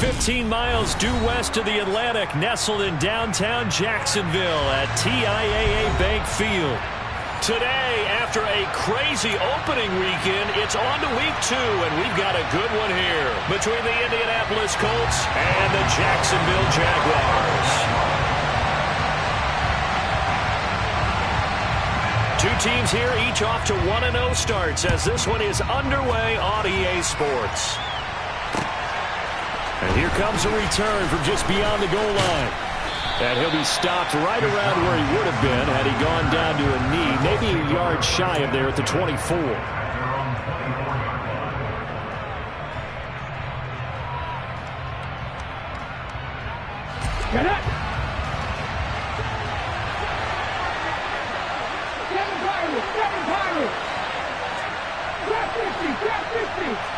15 miles due west of the Atlantic, nestled in downtown Jacksonville at TIAA Bank Field. Today, after a crazy opening weekend, it's on to week 2, and we've got a good one here between the Indianapolis Colts and the Jacksonville Jaguars. Two teams here, each off to 1-0 starts as this one is underway on EA Sports. And here comes a return from just beyond the goal line. And he'll be stopped right around where he would have been had he gone down to a knee, maybe a yard shy of there at the 24. Get it! Kevin Byron! Grab 50!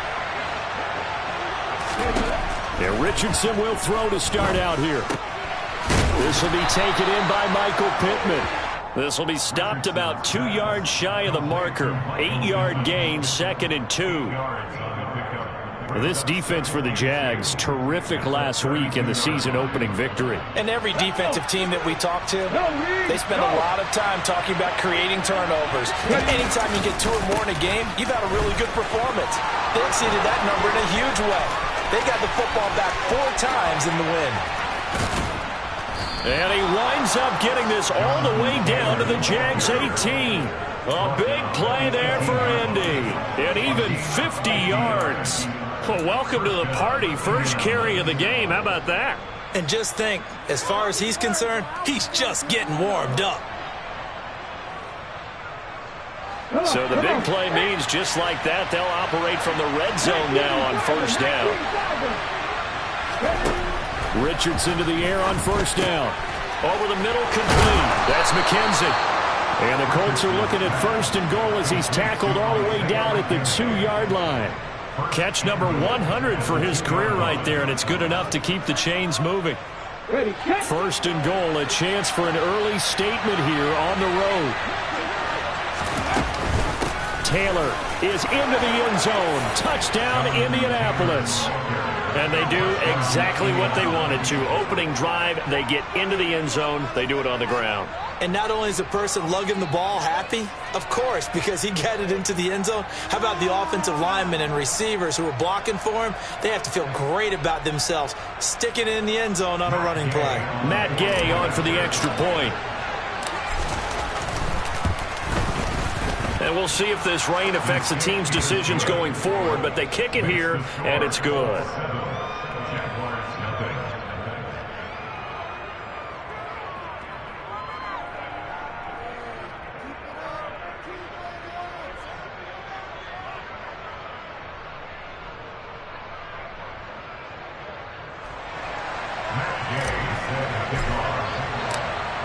Yeah, Richardson will throw to start out here. This will be taken in by Michael Pittman. This will be stopped about 2 yards shy of the marker. 8-yard gain, 2nd and 2. This defense for the Jags, terrific last week in the season-opening victory. And every defensive team that we talk to, they spend a lot of time talking about creating turnovers. And anytime you get 2 or more in a game, you've had a really good performance. They exceeded that number in a huge way. They got the football back 4 times in the win. And he winds up getting this all the way down to the Jags 18. A big play there for Indy. And even 50 yards. Well, welcome to the party. First carry of the game. How about that? And just think, as far as he's concerned, he's just getting warmed up. So the big play means just like that, they'll operate from the red zone now on first down. Richardson to the air on first down. Over the middle, complete. That's McKenzie. And the Colts are looking at first and goal as he's tackled all the way down at the 2-yard line. Catch number 100 for his career right there, and it's good enough to keep the chains moving. First and goal, a chance for an early statement here on the road. Taylor is into the end zone. Touchdown, Indianapolis. And they do exactly what they wanted to. Opening drive, they get into the end zone. They do it on the ground. And not only is the person lugging the ball happy, of course, because he got it into the end zone. How about the offensive linemen and receivers who are blocking for him? They have to feel great about themselves, sticking it in the end zone on a running play. Matt Gay on for the extra point. And we'll see if this rain affects the team's decisions going forward, but they kick it here, and it's good.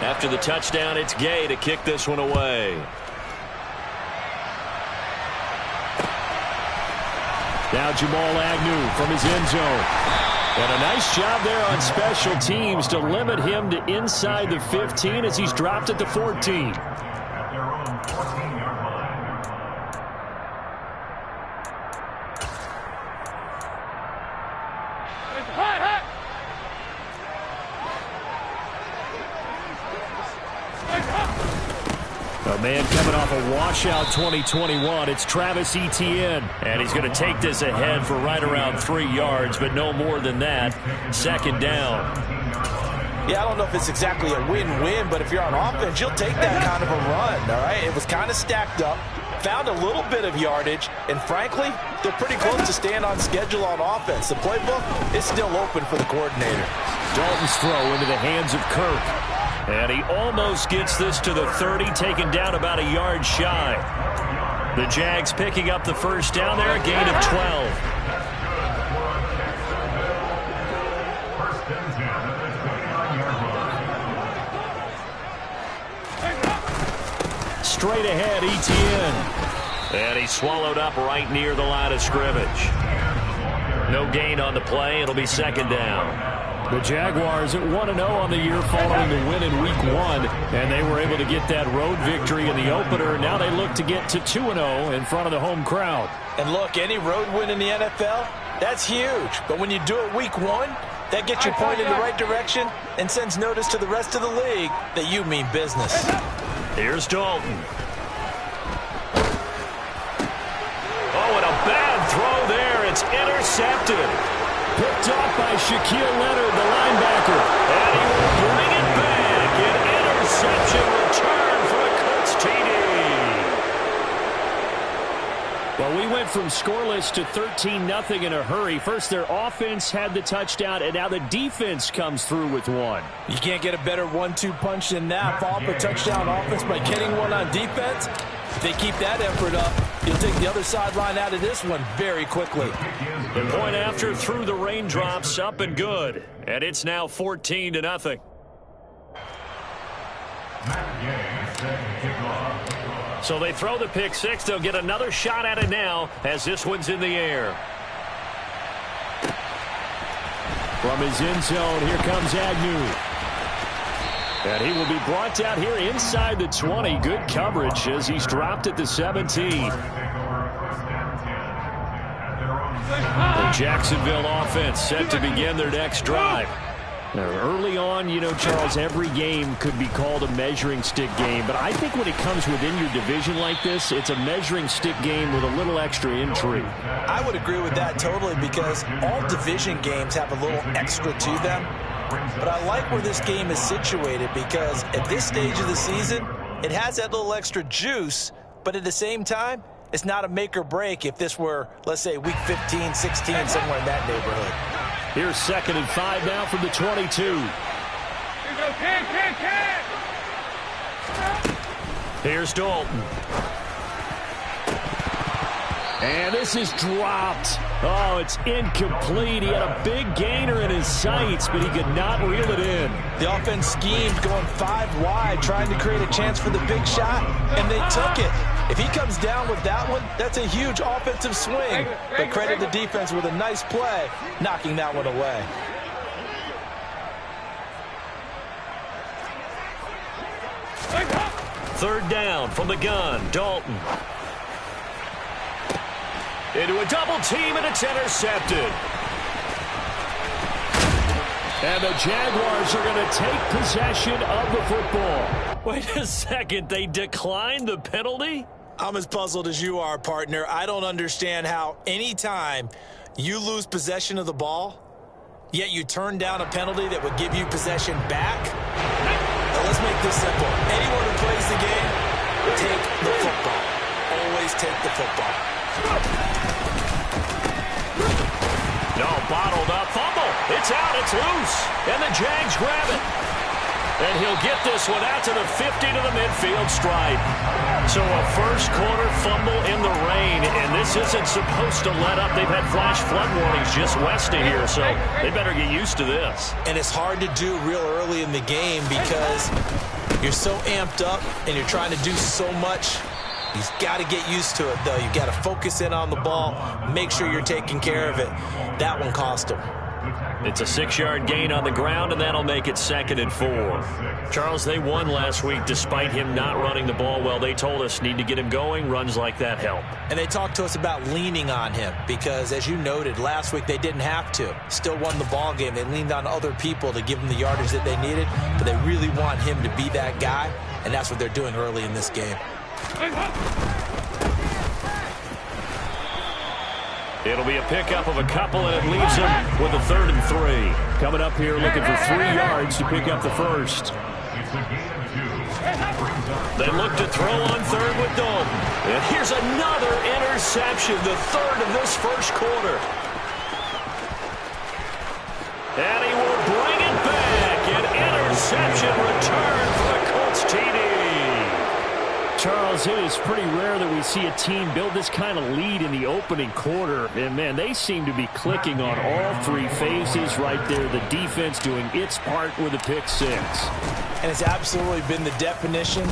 After the touchdown, it's Gay to kick this one away. Now Jamal Agnew from his end zone. And a nice job there on special teams to limit him to inside the 15 as he's dropped at the 14. A man coming off a washout 2021. It's Travis Etienne. And he's going to take this ahead for right around 3 yards, but no more than that. Second down. Yeah, I don't know if it's exactly a win-win, but if you're on offense, you'll take that kind of a run, all right? It was kind of stacked up, found a little bit of yardage, and frankly, they're pretty close to staying on schedule on offense. The playbook is still open for the coordinator. Dalton's throw into the hands of Kirk. And he almost gets this to the 30, taken down about a yard shy. The Jags picking up the first down there, a gain of 12. Straight ahead, Etienne. And he's swallowed up right near the line of scrimmage. No gain on the play. It'll be second down. The Jaguars at 1-0 on the year following the win in Week 1, and they were able to get that road victory in the opener. Now they look to get to 2-0 in front of the home crowd. And look, any road win in the NFL, That's huge. But when you do it week 1, that gets you pointed in the right direction and sends notice to the rest of the league that you mean business. Here's Dalton. Oh, and a bad throw there. It's intercepted. Picked off by Shaquille Leonard, the linebacker. And he will bring it back. An interception return for a Colts TD. Well, we went from scoreless to 13-0 in a hurry. First, their offense had the touchdown, and now the defense comes through with one. You can't get a better 1-2 punch than that. Follow up a touchdown offense by getting one on defense. If they keep that effort up, you'll take the other sideline out of this one very quickly. The point after through the raindrops, up and good. And it's now 14-0. So they throw the pick six. They'll get another shot at it now as this one's in the air. From his end zone, here comes Agnew. And he will be brought down here inside the 20. Good coverage as he's dropped at the 17. The Jacksonville offense set to begin their next drive. Now, early on, you know, Charles, every game could be called a measuring stick game. But I think when it comes within your division like this, it's a measuring stick game with a little extra intrigue. I would agree with that totally because all division games have a little extra to them. But I like where this game is situated because at this stage of the season, it has that little extra juice. But at the same time, it's not a make or break if this were, let's say, week 15, 16, somewhere in that neighborhood. Here's 2nd and 5 now from the 22. Here's Dalton. And this is dropped. Oh, it's incomplete. He had a big gainer in his sights, but he could not reel it in. The offense schemed going 5 wide, trying to create a chance for the big shot, and they took it. If he comes down with that one, that's a huge offensive swing. But credit the defense with a nice play, knocking that one away. Third down from the gun, Dalton. Into a double team, and it's intercepted. And the Jaguars are going to take possession of the football. Wait a second, they declined the penalty? I'm as puzzled as you are, partner. I don't understand how anytime you lose possession of the ball, yet you turn down a penalty that would give you possession back. Now, let's make this simple. Anyone who plays the game, take the football. Always take the football. No, bottled up, fumble. It's out, it's loose. And the Jags grab it. And he'll get this one out to the 50 to the midfield stripe. So a first quarter fumble in the rain, and this isn't supposed to let up. They've had flash flood warnings just west of here, so they better get used to this. And it's hard to do real early in the game because you're so amped up and you're trying to do so much. You've got to get used to it, though. You've got to focus in on the ball, make sure you're taking care of it. That one cost him. It's a 6-yard gain on the ground, and that'll make it 2nd and 4. Charles, they won last week despite him not running the ball well. They told us need to get him going. Runs like that help. And they talked to us about leaning on him because, as you noted, last week they didn't have to. Still won the ball game. They leaned on other people to give them the yardage that they needed, but they really want him to be that guy, and that's what they're doing early in this game. It'll be a pickup of a couple, and it leaves them with a 3rd and 3. Coming up here looking for 3 yards to pick up the first. They look to throw on 3rd with Dalton. And here's another interception, the 3rd of this first quarter. And he will bring it back. An interception return for the Colts TD. Charles, it is pretty rare that we see a team build this kind of lead in the opening quarter. And, man, they seem to be clicking on all 3 phases right there. The defense doing its part with a pick 6. And it's absolutely been the definition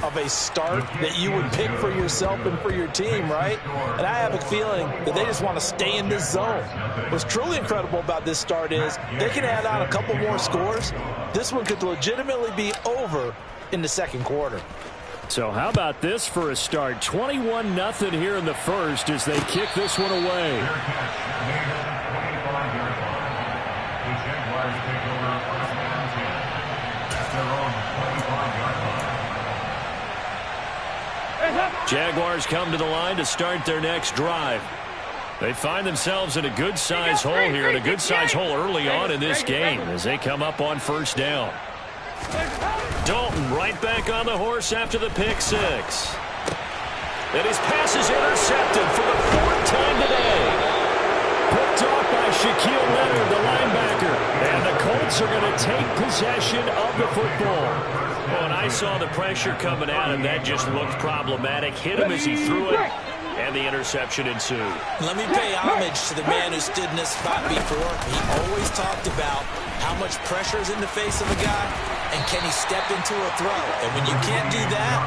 of a start that you would pick for yourself and for your team, right? And I have a feeling that they just want to stay in this zone. What's truly incredible about this start is they can add on a couple more scores. This one could legitimately be over in the second quarter. So how about this for a start? 21-0 here in the first as they kick this one away. Jaguars come to the line to start their next drive. They find themselves in a good-sized hole here, and a good-sized hole early on in this game as they come up on first down. Dalton right back on the horse after the pick six. And his pass is intercepted for the fourth time today. Picked off by Shaquille Leonard, the linebacker. And the Colts are going to take possession of the football. Well, and I saw the pressure coming at him. That just looked problematic. Hit him as he threw it, and the interception ensued. Let me pay homage to the man who stood in this spot before. He always talked about how much pressure is in the face of a guy, and can he step into a throw? And when you can't do that,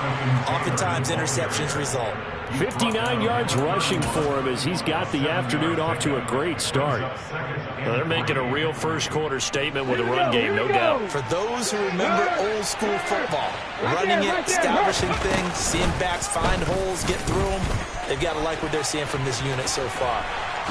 oftentimes interceptions result. 59 yards rushing for him as he's got the afternoon off to a great start. Well, they're making a real first-quarter statement with a run game, no doubt. For those who remember old-school football, running it, establishing things, seeing backs find holes, get through them, they've got to like what they're seeing from this unit so far.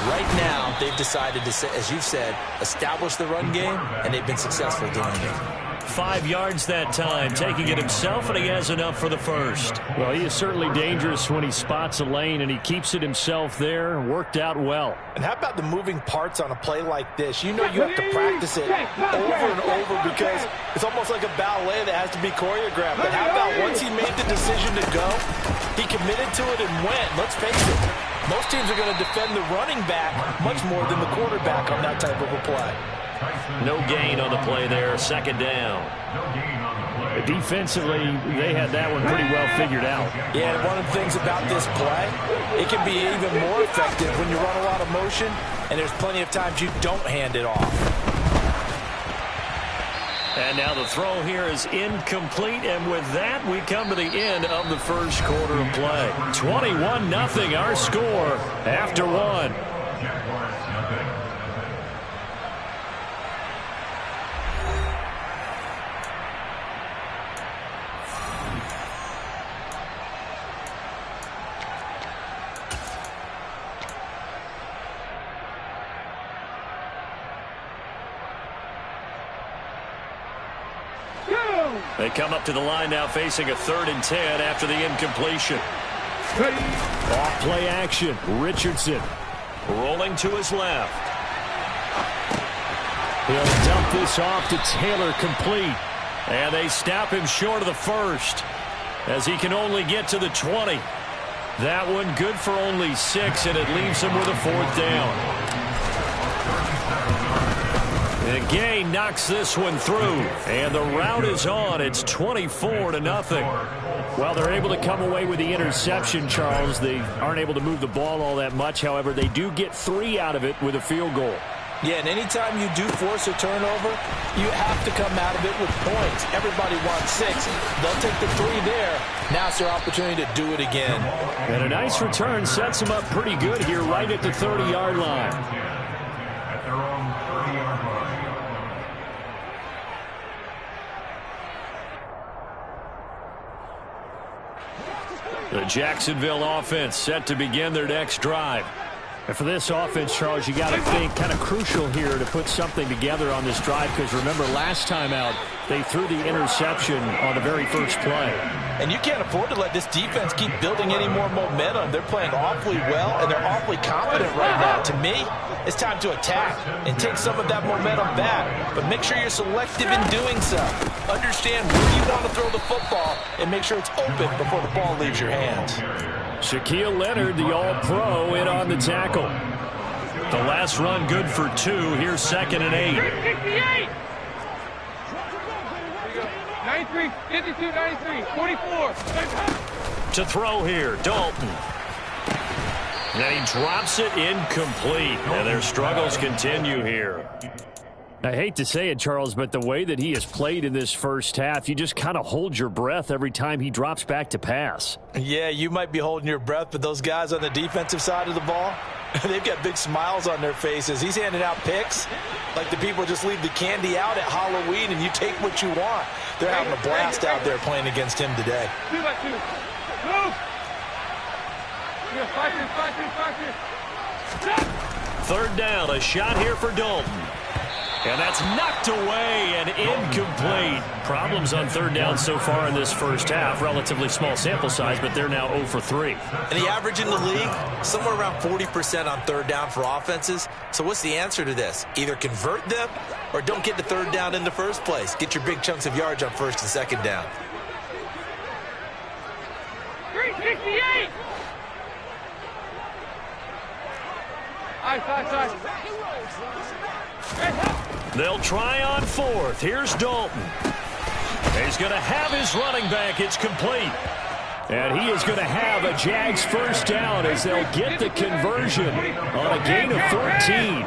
Right now, they've decided to, as you've said, establish the run game, and they've been successful doing it. 5 yards that time, taking it himself, and he has enough for the first. Well, he is certainly dangerous when he spots a lane, and he keeps it himself there. Worked out well. And how about the moving parts on a play like this? You know you have to practice it over and over because it's almost like a ballet that has to be choreographed. But how about once he made the decision to go, he committed to it and went. Let's face it, most teams are going to defend the running back much more than the quarterback on that type of a play. No gain on the play there, second down. Defensively, they had that one pretty well figured out. Yeah, and one of the things about this play, it can be even more effective when you run a lot of motion, and there's plenty of times you don't hand it off. And now the throw here is incomplete, and with that, we come to the end of the first quarter of play. 21-0 our score after one. They come up to the line now facing a 3rd and 10 after the incompletion. Off play action. Richardson rolling to his left. He'll dump this off to Taylor, complete. And they stop him short of the first as he can only get to the 20. That one good for only 6, and it leaves him with a 4th down. And Gay knocks this one through, and the route is on. It's 24-0. Well, they're able to come away with the interception, Charles. They aren't able to move the ball all that much. However, they do get 3 out of it with a field goal. Yeah, and anytime you do force a turnover, you have to come out of it with points. Everybody wants 6. They'll take the 3 there. Now it's their opportunity to do it again. And a nice return sets them up pretty good here right at the 30-yard line. The Jacksonville offense set to begin their next drive. And for this offense, Charles, you got to think kind of crucial here to put something together on this drive because remember last time out they threw the interception on the very first play. And you can't afford to let this defense keep building any more momentum. They're playing awfully well and they're awfully confident right now. To me, it's time to attack and take some of that momentum back. But make sure you're selective in doing so. Understand where you want to throw the football and make sure it's open before the ball leaves your hands. Shaquille Leonard, the All-Pro, in on the tackle. The last run good for 2. Here's 2nd and 8. 68. 93, 52, 93, 44. To throw here, Dalton. And he drops it incomplete. And their struggles continue here. I hate to say it, Charles, but the way that he has played in this first half, you just kind of hold your breath every time he drops back to pass. Yeah, you might be holding your breath, but those guys on the defensive side of the ball, they've got big smiles on their faces. He's handing out picks like the people just leave the candy out at Halloween and you take what you want. They're having a blast out there playing against him today. 2 by 2. Move. 5-2. 3rd down, a shot here for Dalton. And that's knocked away and incomplete. Problems on third down so far in this first half. Relatively small sample size, but they're now 0 for 3. And the average in the league, somewhere around 40% on third down for offenses. So what's the answer to this? Either convert them or don't get the third down in the first place. Get your big chunks of yards on first and second down. 368! Side. They'll try on fourth. Here's Dalton. He's going to have his running back. It's complete. And he is going to have a Jags first down as they'll get the conversion on a gain of 14.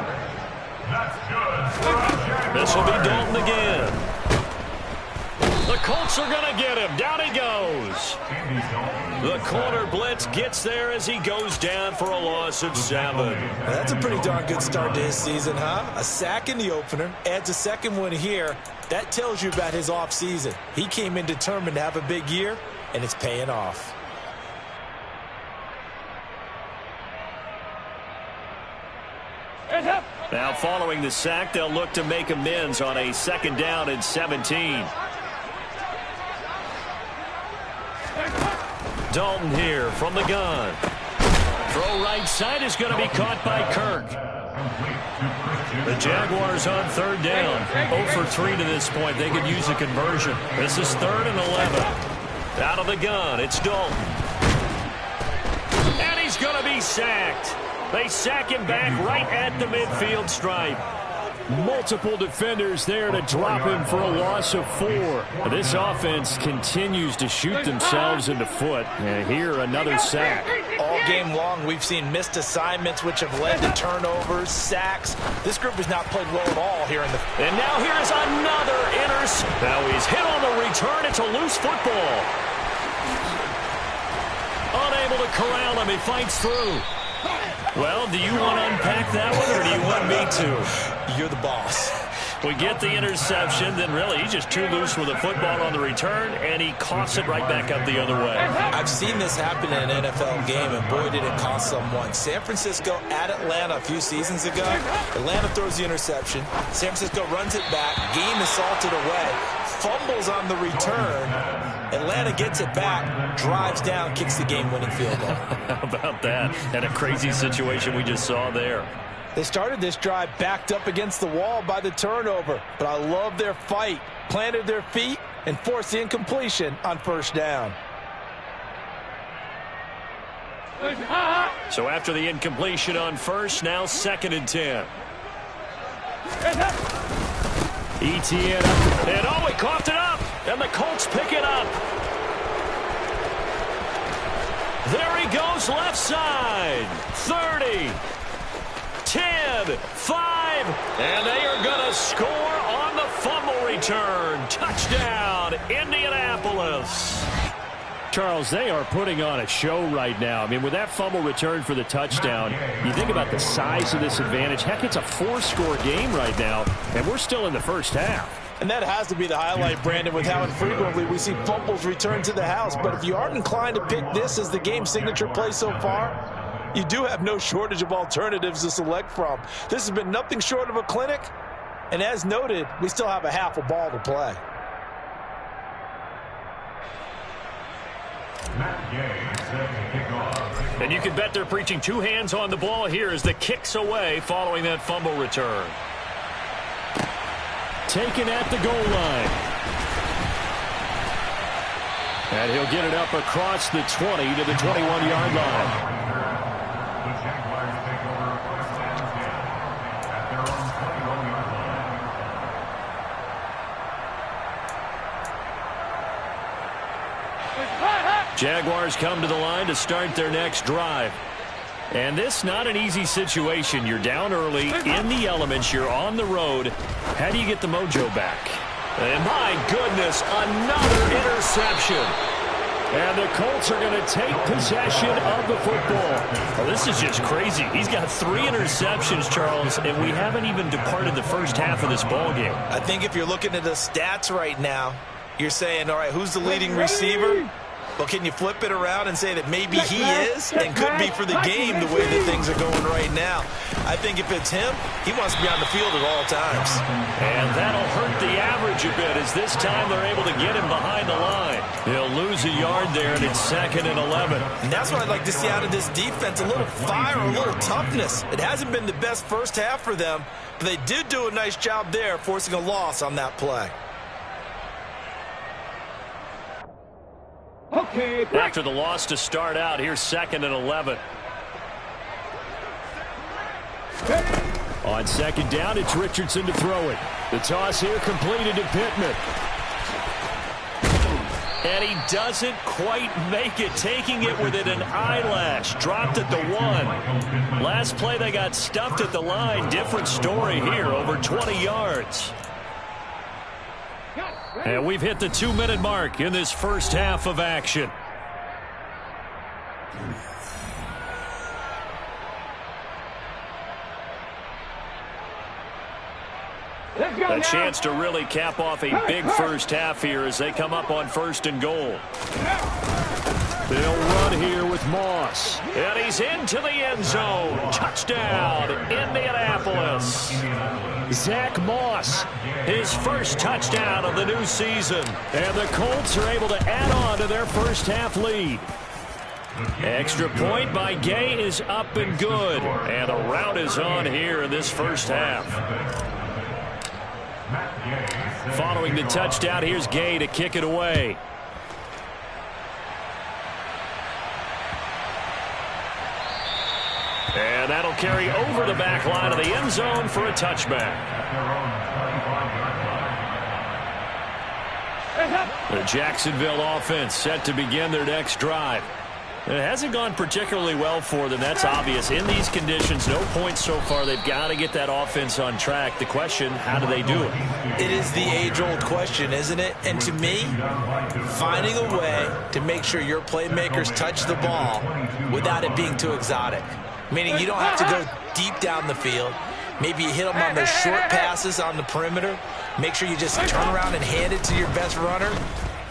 This will be Dalton again. The Colts are going to get him. Down he goes. The corner blitz gets there as he goes down for a loss of 7. Well, that's a pretty darn good start to his season, huh? A sack in the opener, adds a second one here. That tells you about his offseason. He came in determined to have a big year, and it's paying off. Now following the sack, they'll look to make amends on a second down and 17. Dalton here from the gun. Throw right side is going to be caught by Kirk. The Jaguars on third down. 0 for 3 to this point. They could use a conversion. This is 3rd and 11. Out of the gun, it's Dalton. And he's going to be sacked. They sack him back right at the midfield stripe. Multiple defenders there to drop him for a loss of 4. This offense continues to shoot themselves in the foot. And here, another sack. All game long, we've seen missed assignments, which have led to turnovers, sacks. This group has not played well at all here in the... And now here is another interception. Now he's hit on the return. It's a loose football. Unable to corral him. He fights through. Well, do you want to unpack that one, or do you want me to? You're the boss. We get the interception, then really he's just too loose with the football on the return, and he coughs it right back up the other way. I've seen this happen in an NFL game, and boy, did it cost someone. San Francisco at Atlanta a few seasons ago. Atlanta throws the interception. San Francisco runs it back. Game is salted away. Fumbles on the return. Atlanta gets it back, drives down, kicks the game-winning field goal. How about that? And a crazy situation we just saw there. They started this drive backed up against the wall by the turnover, but I love their fight. Planted their feet and forced the incompletion on first down. So after the incompletion on first, now 2nd and 10. ETN up, and he coughed it up, and the Colts pick it up. There he goes, left side, 30, 10, 5, and they are going to score on the fumble return. Touchdown, Indianapolis. Charles, they are putting on a show right now. I mean, with that fumble return for the touchdown, you think about the size of this advantage. Heck, it's a 4-score game right now, and we're still in the first half. And that has to be the highlight, Brandon, with how infrequently we see fumbles return to the house. But if you aren't inclined to pick this as the game signature play so far, you do have no shortage of alternatives to select from. This has been nothing short of a clinic. And as noted, we still have a half a ball to play. And you can bet they're preaching 2 hands on the ball here as the kick's away following that fumble return. Taken at the goal line. And he'll get it up across the 20 to the 21-yard line. The Jaguars take over first and 10 at their own 21-yard line. Jaguars come to the line to start their next drive. And this not an easy situation. You're down early, in the elements, you're on the road. How do you get the mojo back? And my goodness, another interception. And the Colts are going to take possession of the football. Well, this is just crazy. He's got 3 interceptions, Charles, and we haven't even departed the first half of this ball game. I think if you're looking at the stats right now, you're saying, all right, who's the leading receiver? Well, can you flip it around and say that maybe he is and could be for the game the way that things are going right now? I think if it's him, he wants to be on the field at all times. And that'll hurt the average a bit as this time they're able to get him behind the line. He'll lose a yard there, and it's 2nd and 11. And that's what I'd like to see out of this defense, a little fire, a little toughness. It hasn't been the best first half for them, but they did do a nice job there forcing a loss on that play. Okay, After the loss to start out, here's 2nd and 11. On 2nd down, it's Richardson to throw it. The toss here completed to Pittman. And he doesn't quite make it, taking it within an eyelash. Dropped at the 1. Last play, they got stuffed at the line. Different story here, over 20 yards. And we've hit the 2-minute mark in this first half of action. A chance to really cap off a big first half here as they come up on 1st and goal. They'll run here with Moss. And he's into the end zone. Touchdown, Indianapolis. Zach Moss, his first touchdown of the new season. And the Colts are able to add on to their first half lead. Extra point by Gay is up and good. And the rout is on here in this first half. Following the touchdown, here's Gay to kick it away. And that'll carry over the back line of the end zone for a touchback. The Jacksonville offense set to begin their next drive. It hasn't gone particularly well for them. That's obvious. In these conditions, no points so far. They've got to get that offense on track. The question, how do they do it? It is the age-old question, isn't it? And to me, finding a way to make sure your playmakers touch the ball without it being too exotic. Meaning you don't have to go deep down the field. Maybe you hit them on those short passes on the perimeter. Make sure you just turn around and hand it to your best runner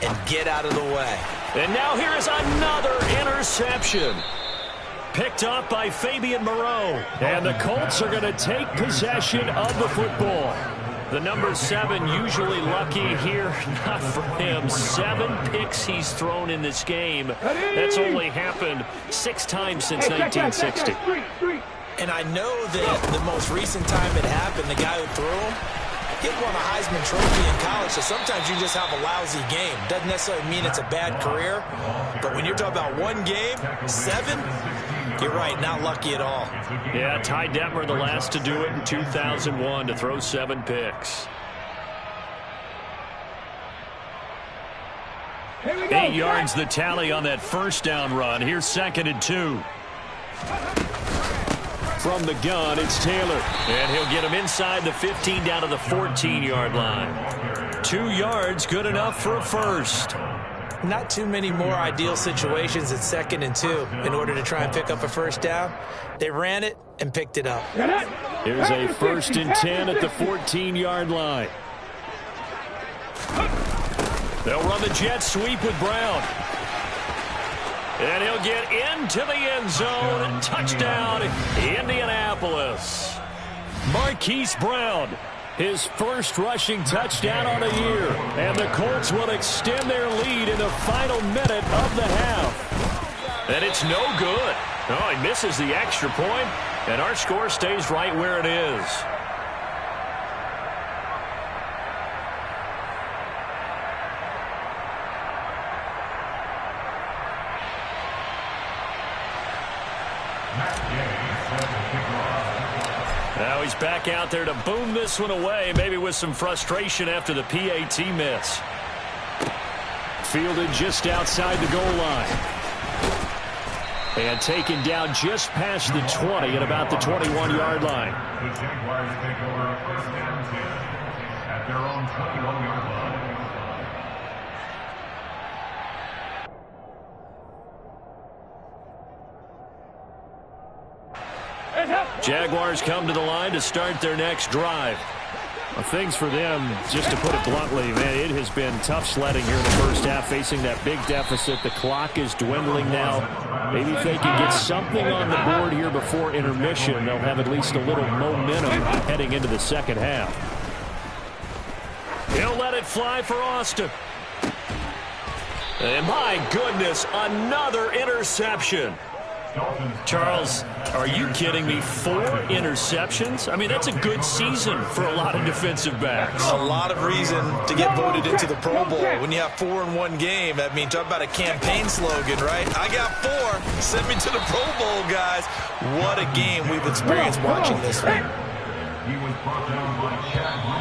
and get out of the way. And now here is another interception. Picked up by Fabian Moreau. And the Colts are going to take possession of the football. The number 7 usually lucky here. Not for him. 7 picks he's thrown in this game. That's only happened 6 times since 1960. And I know that the most recent time it happened, the guy who threw him, he won a Heisman Trophy in college, so sometimes you just have a lousy game. Doesn't necessarily mean it's a bad career, but when you're talking about one game, 7, you're right, not lucky at all. Yeah, Ty Detmer, the last to do it in 2001, to throw 7 picks. 8 yards the tally on that first down run. Here's 2nd and 2. From the gun, it's Taylor. And he'll get him inside the 15 down to the 14-yard line. 2 yards, good enough for a first. Not too many more ideal situations at 2nd and 2 in order to try and pick up a first down. They ran it and picked it up. Here's a 1st and 10 at the 14-yard line. They'll run the jet sweep with Brown. And he'll get into the end zone. Touchdown, Indianapolis. Marquise Brown, his first rushing touchdown on the year. And the Colts will extend their lead in the final minute of the half. And it's no good. Oh, he misses the extra point, and our score stays right where it is. Now he's back out there to boom this one away, maybe with some frustration after the PAT miss. Fielded just outside the goal line. And taken down just past the 20 at about the 21-yard line. The Jaguars take over 1st and 10 at their own 21-yard line. Jaguars come to the line to start their next drive. Well, things for them, just to put it bluntly, man, it has been tough sledding here in the first half, facing that big deficit. The clock is dwindling now. Maybe if they can get something on the board here before intermission, they'll have at least a little momentum heading into the second half. He'll let it fly for Austin. And my goodness, another interception. Charles, are you kidding me? 4 interceptions? I mean, that's a good season for a lot of defensive backs. A lot of reason to get voted into the Pro Bowl. When you have 4 in one game, I mean, talk about a campaign slogan, right? I got 4. Send me to the Pro Bowl, guys. What a game we've experienced watching this one. He was brought down by Chad.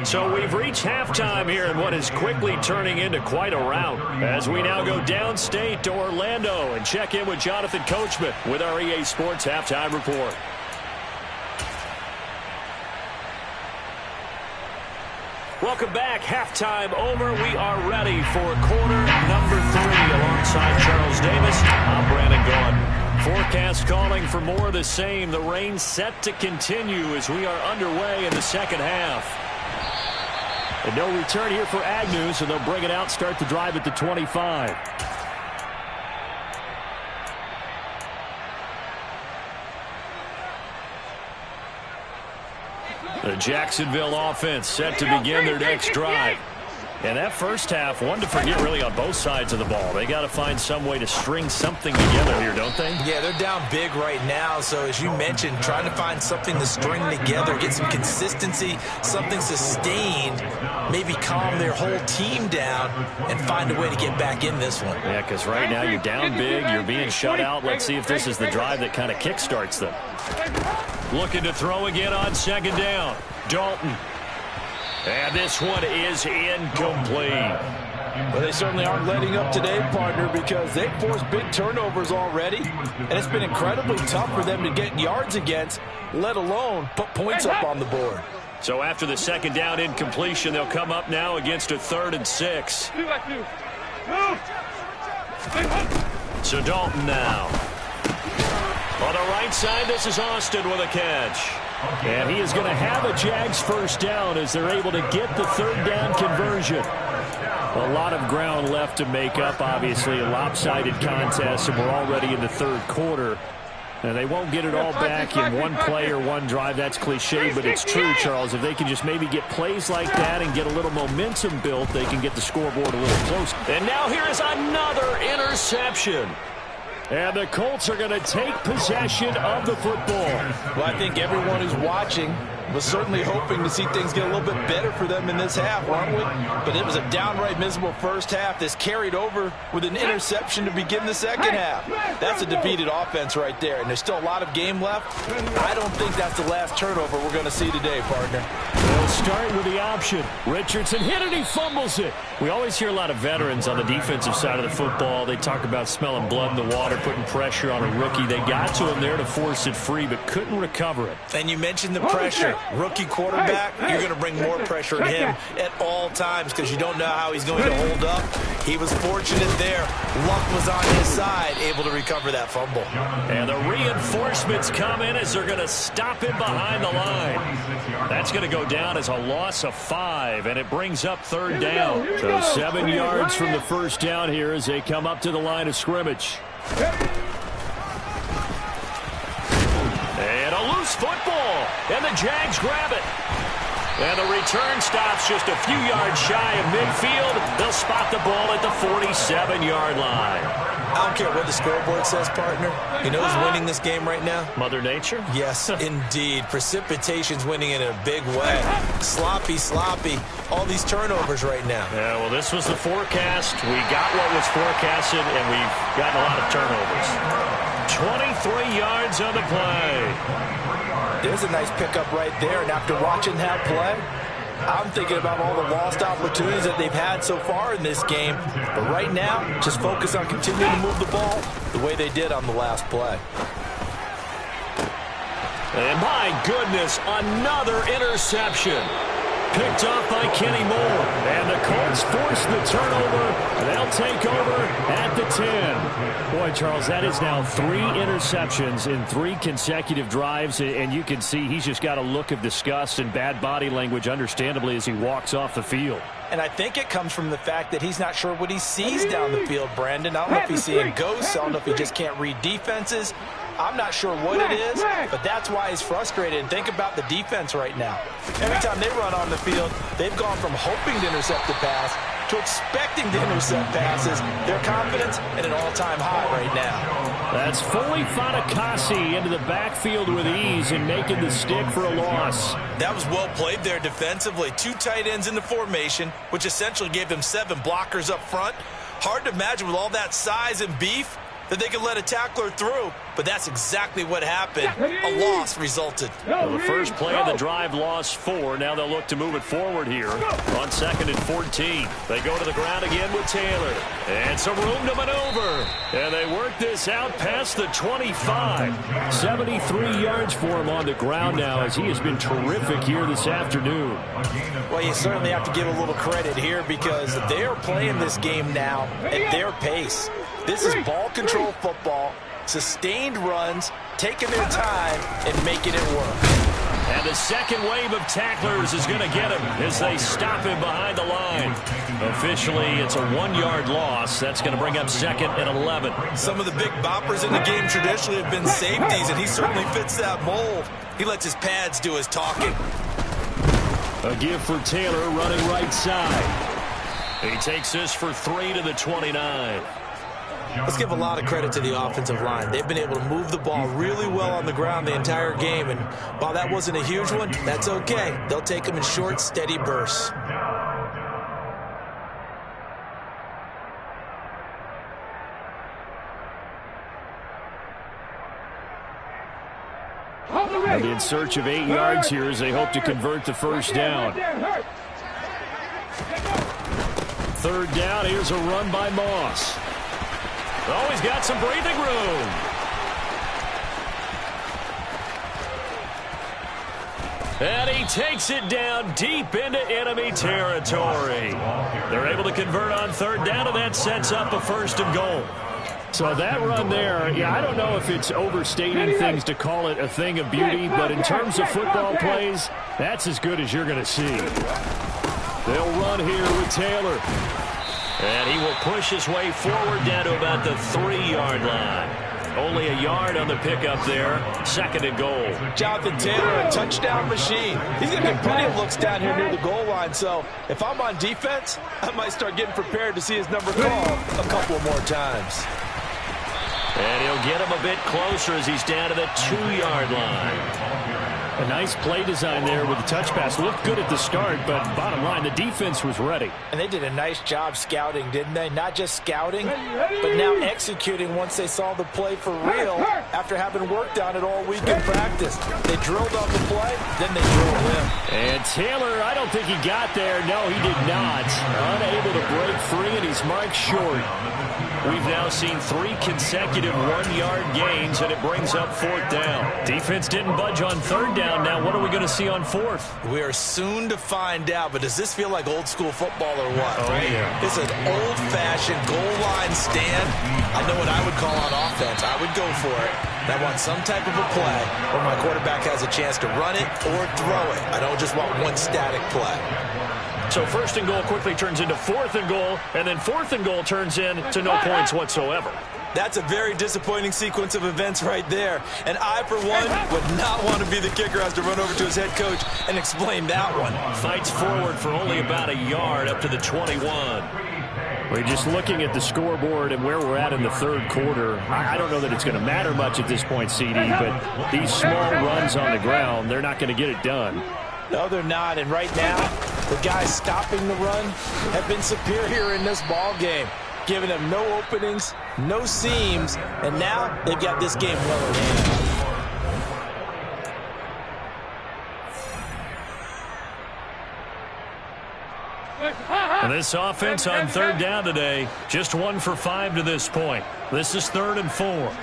So we've reached halftime here in what is quickly turning into quite a rout as we now go downstate to Orlando and check in with Jonathan Coachman with our EA Sports Halftime Report. Welcome back. Halftime over. We are ready for quarter number 3 alongside Charles Davis. I'm Brandon Gaudin. Forecast calling for more of the same. The rain set to continue as we are underway in the second half. And no return here for Agnew, so they'll bring it out, start the drive at the 25. The Jacksonville offense set to begin their next drive. And that first half, one to forget really on both sides of the ball. They got to find some way to string something together here, don't they? Yeah, they're down big right now. So as you mentioned, trying to find something to string together, get some consistency, something sustained, maybe calm their whole team down and find a way to get back in this one. Yeah, because right now you're down big, you're being shut out. Let's see if this is the drive that kind of kickstarts them. Looking to throw again on second down. Dalton. And this one is incomplete. Well, they certainly aren't letting up today, partner, because they've forced big turnovers already, and it's been incredibly tough for them to get yards against, let alone put points up on the board. So after the second down incompletion, they'll come up now against a 3rd and 6. So Dalton now. On the right side, this is Austin with a catch. And he is going to have a Jags first down as they're able to get the 3rd down conversion. A lot of ground left to make up, obviously. A lopsided contest, and we're already in the 3rd quarter. And they won't get it all back in one play or one drive. That's cliche, but it's true, Charles. If they can just maybe get plays like that and get a little momentum built, they can get the scoreboard a little closer. And now here is another interception. And the Colts are going to take possession of the football. Well, I think everyone who's watching was certainly hoping to see things get a little bit better for them in this half, weren't we? But it was a downright miserable first half. This carried over with an interception to begin the second half. That's a defeated offense right there, and there's still a lot of game left. I don't think that's the last turnover we're going to see today, partner. They'll start with the option. Richardson hit it, he fumbles it. We always hear a lot of veterans on the defensive side of the football. They talk about smelling blood in the water, putting pressure on a rookie. They got to him there to force it free, but couldn't recover it. And you mentioned the pressure. Rookie quarterback, you're going to bring more pressure on him at all times because you don't know how he's going to hold up. He was fortunate there. Luck was on his side, able to recover that fumble. And the reinforcements come in as they're going to stop him behind the line. That's going to go down as a loss of 5, and it brings up 3rd down. So 7 yards from the first down here as they come up to the line of scrimmage. And a loose football, and the Jags grab it. And the return stops just a few yards shy of midfield. They'll spot the ball at the 47-yard line. I don't care what the scoreboard says, partner. You know who's winning this game right now? Mother Nature? Yes, indeed. Precipitation's winning in a big way. Sloppy, sloppy. All these turnovers right now. Yeah, well, this was the forecast. We got what was forecasted, and we've gotten a lot of turnovers. 23 yards on the play. There's a nice pickup right there, and after watching that play, I'm thinking about all the lost opportunities that they've had so far in this game. But right now, just focus on continuing to move the ball the way they did on the last play. And my goodness, another interception. Picked off by Kenny Moore. And the Colts force the turnover. They'll take over at the 10. Boy, Charles, that is now 3 interceptions in 3 consecutive drives, and you can see he's just got a look of disgust and bad body language, understandably, as he walks off the field. And I think it comes from the fact that he's not sure what he sees down the field, Brandon. I don't know if he's seeing ghosts. I don't know if he just can't read defenses. I'm not sure what it is, but that's why he's frustrated. And think about the defense right now. Every time they run on the field, they've gone from hoping to intercept the pass to expecting to intercept passes. Their confidence at an all-time high right now. That's fully Fatukasi into the backfield with ease and making the stick for a loss. That was well played there defensively. 2 tight ends in the formation, which essentially gave them 7 blockers up front. Hard to imagine with all that size and beef that they could let a tackler through, but that's exactly what happened. A loss resulted. Well, the first play of the drive lost 4. Now they'll look to move it forward here on 2nd and 14. They go to the ground again with Taylor. And some room to maneuver. And they work this out past the 25. 73 yards for him on the ground now as he has been terrific here this afternoon. Well, you certainly have to give a little credit here because they are playing this game now at their pace. This is ball control football, sustained runs, taking their time, and making it work. And the second wave of tacklers is going to get him as they stop him behind the line. Officially, it's a 1-yard loss. That's going to bring up 2nd and 11. Some of the big boppers in the game traditionally have been safeties, and he certainly fits that mold. He lets his pads do his talking. A give for Taylor running right side. He takes this for 3 to the 29. Let's give a lot of credit to the offensive line. They've been able to move the ball really well on the ground the entire game, and while that wasn't a huge one, that's okay. They'll take them in short, steady bursts. And in search of 8 yards here as they hope to convert the first down. 3rd down, here's a run by Moss. Oh, he's got some breathing room. And he takes it down deep into enemy territory. They're able to convert on 3rd down, and that sets up a 1st and goal. So that run there, yeah, I don't know if it's overstating things to call it a thing of beauty, but in terms of football plays, that's as good as you're going to see. They'll run here with Taylor. And he will push his way forward down to about the 3-yard line. Only a yard on the pickup there. 2nd and goal. Jonathan Taylor, a touchdown machine. He's going to get plenty of looks down here near the goal line. So if I'm on defense, I might start getting prepared to see his number called a couple more times. And he'll get him a bit closer as he's down to the 2-yard line. A nice play design there with the touch pass. Looked good at the start, but bottom line, the defense was ready. And they did a nice job scouting, didn't they? Not just scouting, but now executing once they saw the play for real after having worked on it all week in practice. They drilled on the play, then they drilled him. And Taylor, I don't think he got there. No, he did not. Unable to break free, and he's marked short. We've now seen 3 consecutive 1-yard gains, and it brings up 4th down. Defense didn't budge on 3rd down. Now, what are we going to see on 4th? We are soon to find out, but does this feel like old school football or what? Oh, right? Yeah. It's an old-fashioned goal line stand. I know what I would call on offense. I would go for it. And I want some type of a play where my quarterback has a chance to run it or throw it. I don't just want one static play. So 1st and goal quickly turns into 4th and goal, and then 4th and goal turns into no points whatsoever. That's a very disappointing sequence of events right there. And I, for one, would not want to be the kicker who has to run over to his head coach and explain that one. Fights forward for only about a yard up to the 21. We're just looking at the scoreboard and where we're at in the 3rd quarter. I don't know that it's going to matter much at this point, CD, but these small runs on the ground, they're not going to get it done. No, they're not. And right now, the guys stopping the run have been superior in this ball game, giving them no openings, no seams, and now they've got this game well in hand. And this offense on 3rd down today, just 1 for 5 to this point. This is 3rd and 4.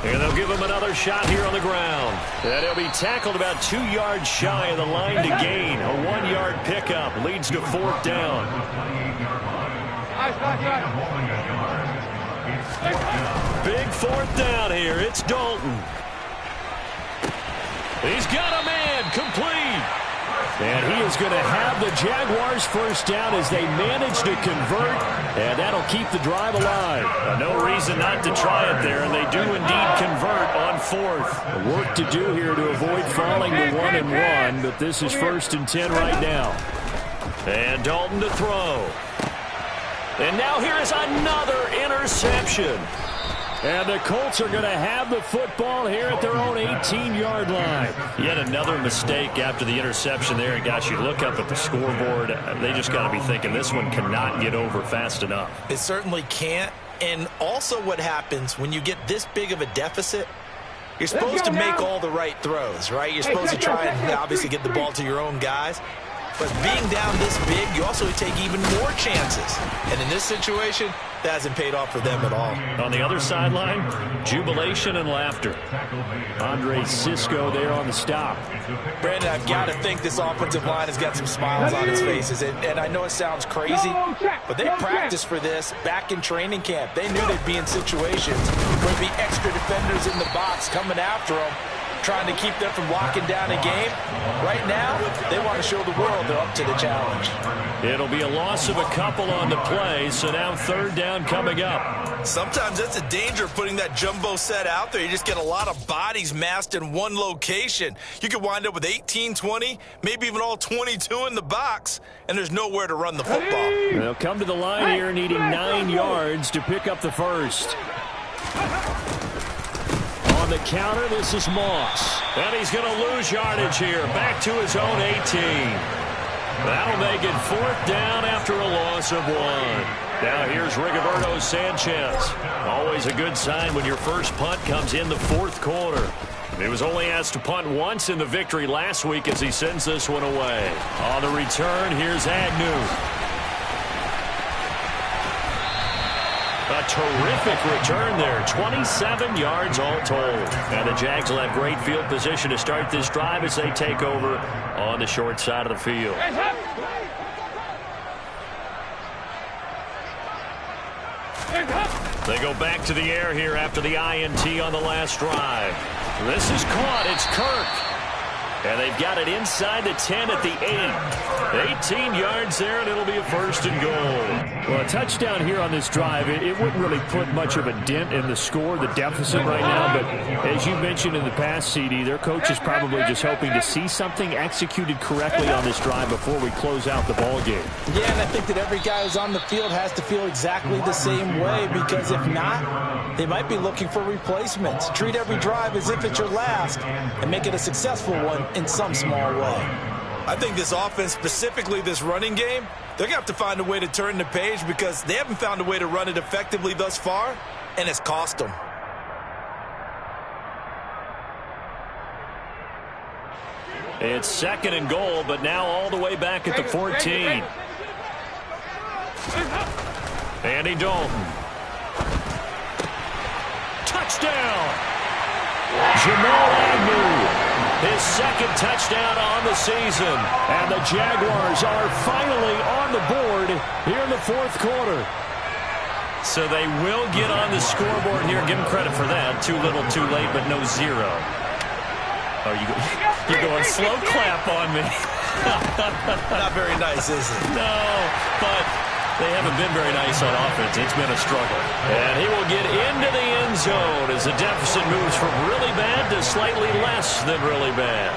And they'll give him another shot here on the ground. And he'll be tackled about 2 yards shy of the line to gain. A 1-yard pickup leads to 4th down. Big fourth down here. It's Dalton. He's got a man complete. And he is going to have the Jaguars first down as they manage to convert, and that'll keep the drive alive. No reason not to try it there, and they do indeed convert on fourth. Work to do here to avoid falling to 1-1, but this is 1st and 10 right now. And Dalton to throw. And now here is another interception. And the Colts are going to have the football here at their own 18-yard line. Yet another mistake after the interception there. And gosh, you look up at the scoreboard, they just got to be thinking this one cannot get over fast enough. It certainly can't. And also what happens when you get this big of a deficit, you're supposed to make all the right throws, right? You're supposed to try and obviously get the ball to your own guys. But being down this big, you also take even more chances. And in this situation, that hasn't paid off for them at all. On the other sideline, jubilation and laughter. Andre Cisco there on the stop. Brandon, I've got to think this offensive line has got some smiles on its faces. And I know it sounds crazy, but they practiced for this back in training camp. They knew they'd be in situations where there'd be extra defenders in the box coming after them, trying to keep them from locking down a game. Right now, they want to show the world they're up to the challenge. It'll be a loss of a couple on the play, so now 3rd down coming up. Sometimes that's a danger of putting that jumbo set out there. You just get a lot of bodies massed in one location. You could wind up with 18, 20, maybe even all 22 in the box, and there's nowhere to run the football. They'll come to the line here needing 9 yards to pick up the first. On the counter, this is Moss. And he's going to lose yardage here. Back to his own 18. That'll make it 4th down after a loss of 1. Now here's Rigoberto Sanchez. Always a good sign when your first punt comes in the 4th quarter. He was only asked to punt once in the victory last week as he sends this one away. On the return, here's Agnew. A terrific return there. 27 yards all told. And the Jags will have great field position to start this drive as they take over on the short side of the field. They go back to the air here after the INT on the last drive. This is caught. It's Kirk. And they've got it inside the 10 at the 8. 18 yards there, and it'll be a 1st and goal. Well, a touchdown here on this drive, it wouldn't really put much of a dent in the score, the deficit right now. But as you mentioned in the past, CD, their coach is probably just hoping to see something executed correctly on this drive before we close out the ball game. Yeah, and I think that every guy who's on the field has to feel exactly the same way, because if not, they might be looking for replacements. Treat every drive as if it's your last and make it a successful one in some small way. I think this offense, specifically this running game, they're going to have to find a way to turn the page because they haven't found a way to run it effectively thus far, and it's cost them. It's 2nd and goal, but now all the way back at the 14. Andy Dalton. Touchdown! Jamal Agnew. His 2nd touchdown on the season. And the Jaguars are finally on the board here in the 4th quarter. So they will get on the scoreboard here. Give them credit for that. Too little, too late, but no 0. Oh, you're going slow clap on me. Not very nice, is it? No, but they haven't been very nice on offense. It's been a struggle. And he will get into the end zone as the deficit moves from really bad to slightly less than really bad.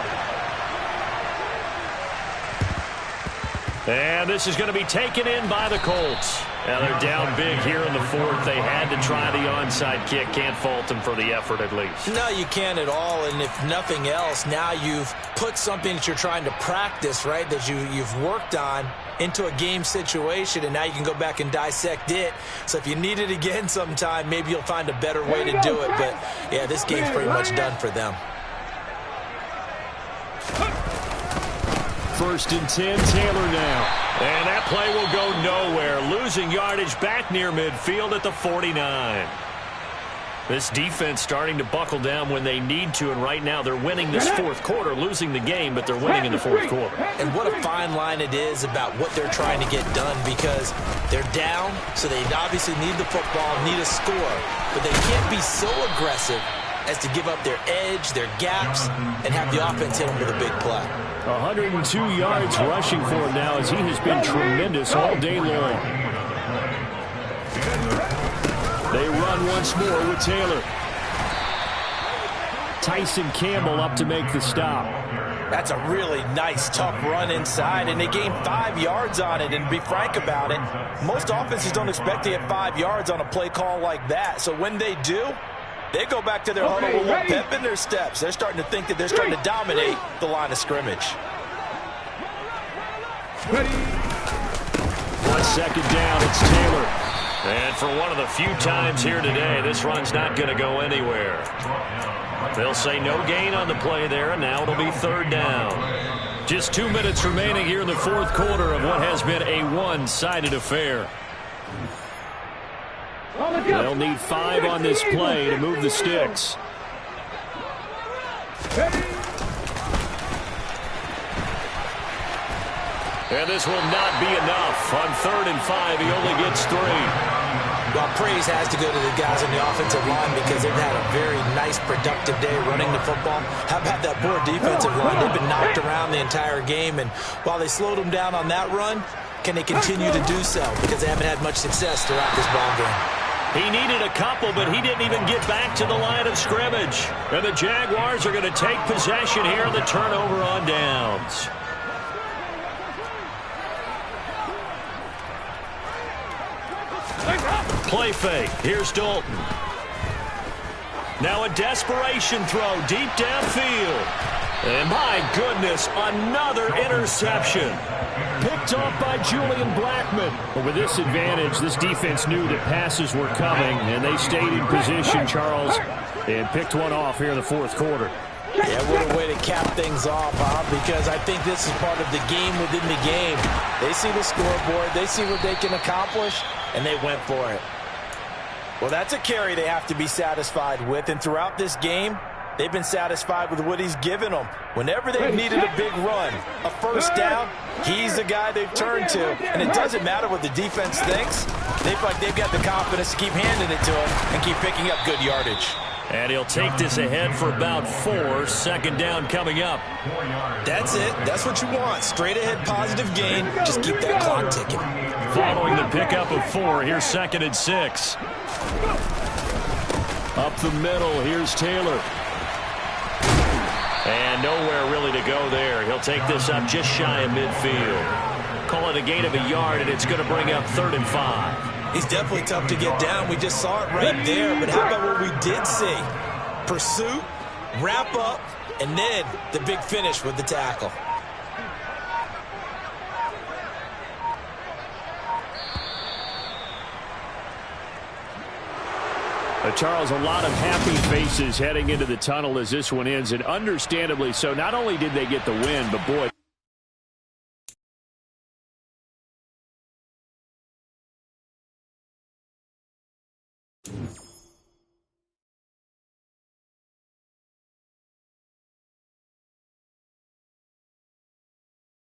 And this is going to be taken in by the Colts. Now they're down big here in the 4th. They had to try the onside kick. Can't fault them for the effort at least. No, you can't at all. And if nothing else, now you've put something that you're trying to practice, right, that you've worked on into a game situation, and now you can go back and dissect it. So if you need it again sometime, maybe you'll find a better way to do it. But, yeah, this game's pretty much done for them. 1st and 10, Taylor now. And that play will go nowhere. Losing yardage back near midfield at the 49. This defense starting to buckle down when they need to, and right now they're winning this fourth quarter, losing the game, but they're winning in the fourth quarter. And what a fine line it is about what they're trying to get done, because they're down, so they obviously need the football, need a score, but they can't be so aggressive as to give up their edge, their gaps, and have the offense hit them with a big play. 102 yards rushing for him now, as he has been tremendous all day long. They run once more with Taylor. Tyson Campbell up to make the stop. That's a really nice, tough run inside, and they gained 5 yards on it. And to be frank about it, most offenses don't expect to get 5 yards on a play call like that. So when they do, they go back to their huddle with a little pep in their steps. They're starting to think that they're starting to dominate the line of scrimmage. On second down, it's Taylor. And for one of the few times here today, this run's not going to go anywhere. They'll say no gain on the play there, and now it'll be third down. Just 2 minutes remaining here in the fourth quarter of what has been a one-sided affair. They'll need 5 on this play to move the sticks. And this will not be enough. On 3rd and 5, he only gets 3. Well, praise has to go to the guys on the offensive line, because they've had a very nice, productive day running the football. How about that poor defensive line? They've been knocked around the entire game, and while they slowed them down on that run, can they continue to do so? Because they haven't had much success throughout this ball game. He needed a couple, but he didn't even get back to the line of scrimmage. And the Jaguars are going to take possession here, the turnover on downs. Play fake. Here's Dalton. Now a desperation throw deep downfield. And my goodness, another interception. Picked off by Julian Blackman. But with this advantage, this defense knew that passes were coming, and they stayed in position, Charles, and picked one off here in the fourth quarter. Yeah, what a way to cap things off, Bob, because I think this is part of the game within the game. They see the scoreboard, they see what they can accomplish, and they went for it. Well, that's a carry they have to be satisfied with, and throughout this game, they've been satisfied with what he's given them. Whenever they've needed a big run, a first down, he's the guy they've turned to. And it doesn't matter what the defense thinks. They feel like they've got the confidence to keep handing it to him and keep picking up good yardage. And he'll take this ahead for about 4. Second down coming up. That's it. That's what you want. Straight ahead positive gain. Just keep that clock ticking. Following the pickup of 4, here's 2nd and 6. Up the middle, here's Taylor. And nowhere really to go there. He'll take this up just shy of midfield. Call it a gain of a yard, and it's going to bring up 3rd and 5. He's definitely tough to get down. We just saw it right there. But how about what we did see? Pursuit, wrap up, and then the big finish with the tackle. Charles, a lot of happy faces heading into the tunnel as this one ends, and understandably so. Not only did they get the win, but boy,